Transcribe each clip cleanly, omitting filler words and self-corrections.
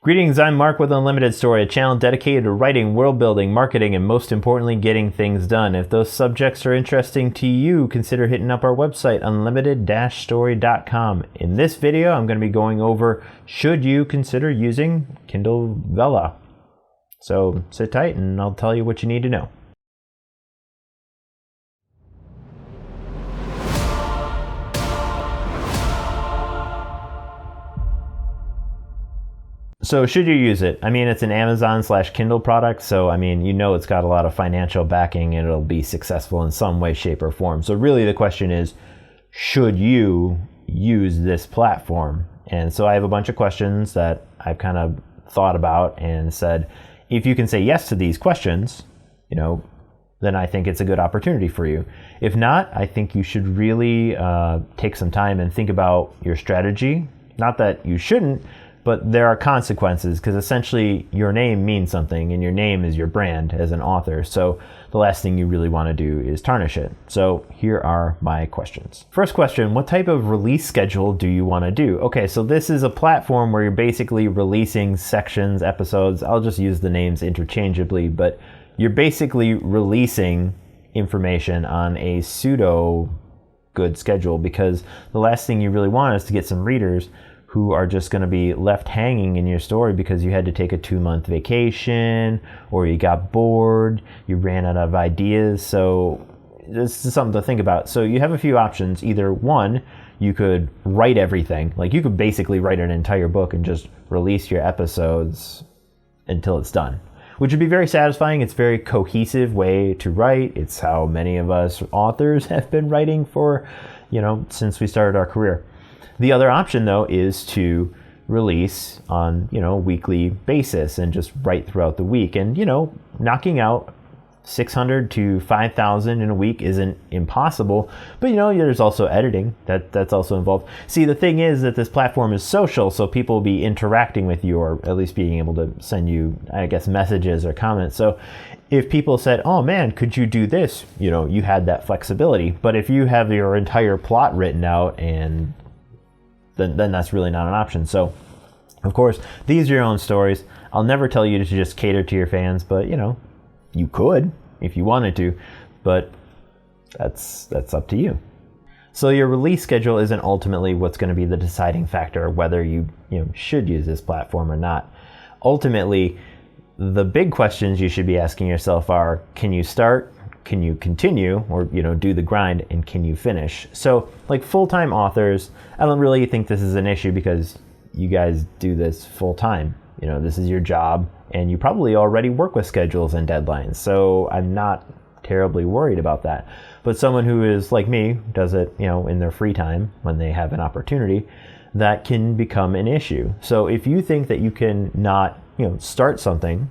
Greetings, I'm Mark with Unlimited Story, a channel dedicated to writing, world building, marketing, and most importantly, getting things done. If those subjects are interesting to you, consider hitting up our website, unlimited-story.com. In this video, I'm going to be going over, should you consider using Kindle Vella? So sit tight and I'll tell you what you need to know. So should you use it? I mean, it's an Amazon/Kindle product, so I mean, you know it's got a lot of financial backing and it'll be successful in some way, shape, or form. So really the question is, should you use this platform? And so I have a bunch of questions that I've kind of thought about and said, if you can say yes to these questions, then I think it's a good opportunity for you. If not, I think you should really take some time and think about your strategy. Not that you shouldn't, but there are consequences, because essentially your name means something and your name is your brand as an author. So the last thing you really want to do is tarnish it. So here are my questions. First question, what type of release schedule do you want to do? Okay, so this is a platform where you're basically releasing sections, episodes. I'll just use the names interchangeably, but you're basically releasing information on a pseudo good schedule, because the last thing you really want is to get some readers who are just going to be left hanging in your story because you had to take a 2-month vacation, or you got bored, you ran out of ideas. So this is something to think about. So you have a few options. Either one, you could write everything. Like you could basically write an entire book and just release your episodes until it's done, which would be very satisfying. It's a very cohesive way to write. It's how many of us authors have been writing for, since we started our career. The other option, though, is to release on, a weekly basis and just write throughout the week. And, knocking out 600 to 5,000 in a week isn't impossible. But, there's also editing that's also involved. See, the thing is that this platform is social, so people will be interacting with you, or at least being able to send you, messages or comments. So if people said, oh man, could you do this? You had that flexibility. But if you have your entire plot written out, and then that's really not an option. So, of course, these are your own stories. I'll never tell you to just cater to your fans, but, you could if you wanted to, but that's up to you. So your release schedule isn't ultimately what's going to be the deciding factor whether you should use this platform or not. Ultimately, the big questions you should be asking yourself are, can you start? Can you continue, or do the grind, and can you finish? So like full-time authors, I don't really think this is an issue because you guys do this full-time. This is your job, and you probably already work with schedules and deadlines. So I'm not terribly worried about that. But someone who is like me, does it, in their free time when they have an opportunity, that can become an issue. So if you think that you can not, start something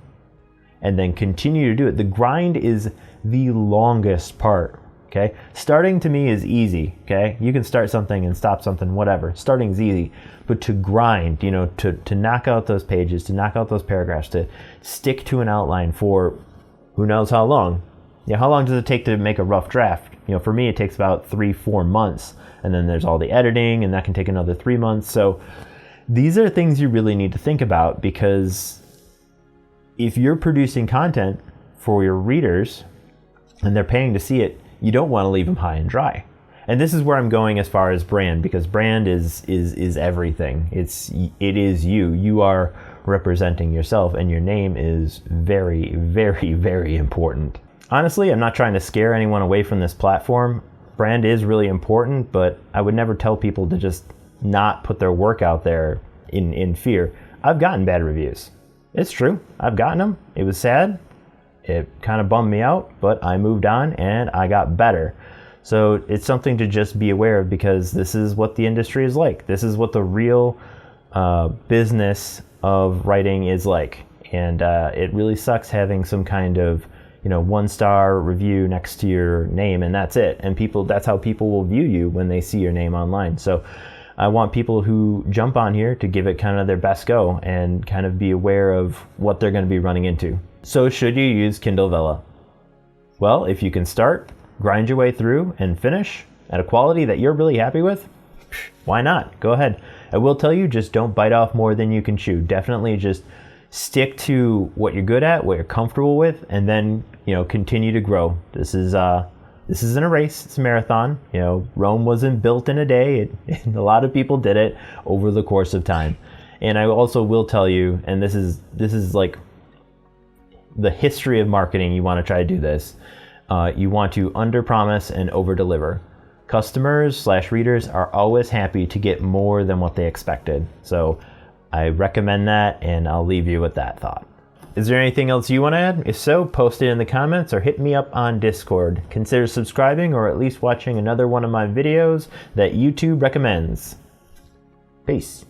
and then continue to do it, the grind is the longest part. Okay, starting to me is easy. Okay, you can start something and stop something, whatever. Starting is easy, but to grind, to knock out those pages, to knock out those paragraphs, to stick to an outline for who knows how long. How long does it take to make a rough draft? For me, it takes about 3-4 months, and then there's all the editing, and that can take another 3 months. So these are things you really need to think about, because if you're producing content for your readers and they're paying to see it, you don't want to leave them high and dry. And this is where I'm going as far as brand, because brand is everything. It is you. You are representing yourself, and your name is very, very, very important. Honestly, I'm not trying to scare anyone away from this platform. Brand is really important, but I would never tell people to just not put their work out there in fear. I've gotten bad reviews. It's true. I've gotten them. It was sad. It kind of bummed me out, but I moved on and I got better. So it's something to just be aware of, because this is what the industry is like. This is what the real business of writing is like. And it really sucks having some kind of 1-star review next to your name, and that's it. And that's how people will view you when they see your name online. So I want people who jump on here to give it kind of their best go and kind of be aware of what they're going to be running into. So should you use Kindle Vella? Well, if you can start, grind your way through, and finish at a quality that you're really happy with, why not? Go ahead. I will tell you, just don't bite off more than you can chew. Definitely just stick to what you're good at, what you're comfortable with, and then, continue to grow. This isn't a race, it's a marathon. Rome wasn't built in a day. A lot of people did it over the course of time. And I also will tell you, and this is like the history of marketing, you want to try to do this. You want to underpromise and overdeliver. Customers/readers are always happy to get more than what they expected. So I recommend that, and I'll leave you with that thought. Is there anything else you want to add? If so, post it in the comments or hit me up on Discord. Consider subscribing or at least watching another one of my videos that YouTube recommends. Peace.